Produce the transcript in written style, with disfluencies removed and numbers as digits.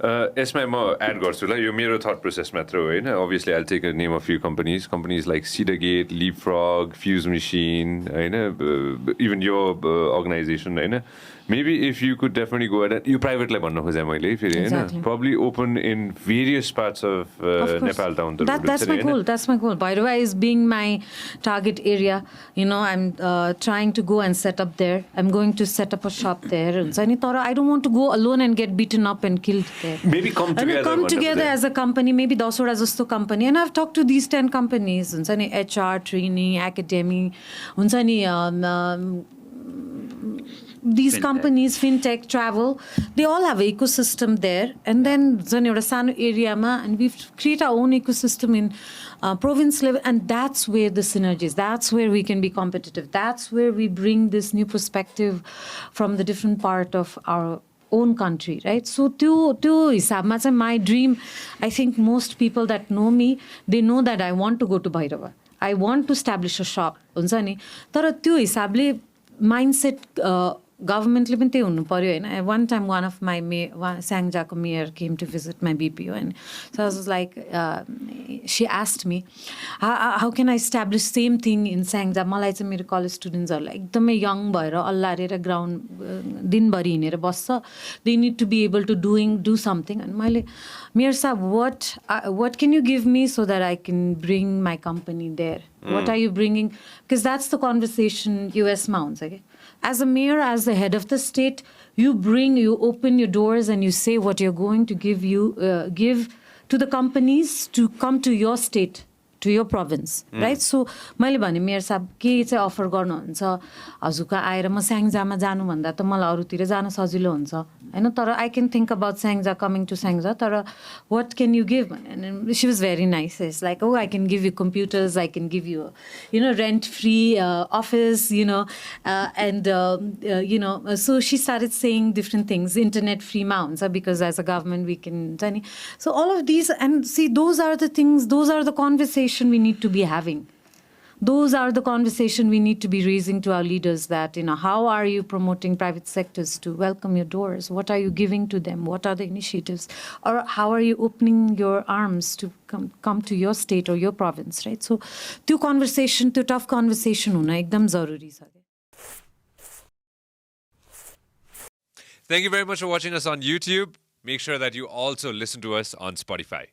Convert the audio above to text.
यसमा म एड गर्छु ल यो मेरो थट प्रोसेस मात्र हो होइन obviously I'll take a name of few companies like Cedargate, Leapfrog, Fuse Machine होइन even your organization होइन maybe if you could definitely go ahead यो प्राइभेटलाई भन्न खोजेँ मैले फेरि होइन probably open in various parts of Nepal down the road. That's my goal. Bhairava is being my target area. You know, I'm trying to go and set up there. I'm going to set up a shop there. I don't want to go alone and get beaten up and killed there. Maybe come together as a company, maybe 10 jasto company. And I've talked to these 10 companies. HR, training, academy, these fintech companies, fintech, travel, they all have an ecosystem there. And then area and we've created our own ecosystem in province level. And that's where the synergies, that's where we can be competitive. That's where we bring this new perspective from the different part of our own country, right? So to my dream, I think most people that know me, they know that I want to go to Bhairava. I want to establish a shop. Tara त्यो हिसाबले mindset government-ले पनि त्यही हुनु पर्यो हैन. One time one of my Sangjaको mayor came to visit my BPO and so I was like she asked me how can I establish same thing in Sangja. मलाई चाहिँ मेरो college स्टुडेन्ट्सहरुलाई एकदमै यङ भएर अल्लारेर ग्राउन्ड दिनभरि हिनेर बस्छ. They need to be able to do something and मैले Mayor Sahab, what can you give me so that I can bring my company there? What are you bringing? Because that's the conversation US mounts. Okay? As a mayor, as the head of the state, you open your doors and you say what you're going to give to the companies to come to your state, to your province, right? So, मैले भने mayor साहब के चाहिँ offer गर्नुहुन्छ हजुरको आएर म स्याङ्जामा जानु भन्दा त मलाई अरूतिर जान सजिलो हुन्छ हैन तर I can think about Sangja coming to Sangja तर what can you give? And she was very nice. It's like, oh, I can give you computers, I can give you rent-free office, so she started saying different things, internet-free mounts, because as a government we can. So all of these, and see, those are the things, those are the conversations we need to be having. Those are the conversation we need to be raising to our leaders that, how are you promoting private sectors to welcome your doors? What are you giving to them? What are the initiatives? Or how are you opening your arms to come to your state or your province, right? So, त्यो tough conversation हुन एकदम जरुरी छ. Thank you very much for watching us on YouTube. Make sure that you also listen to us on Spotify.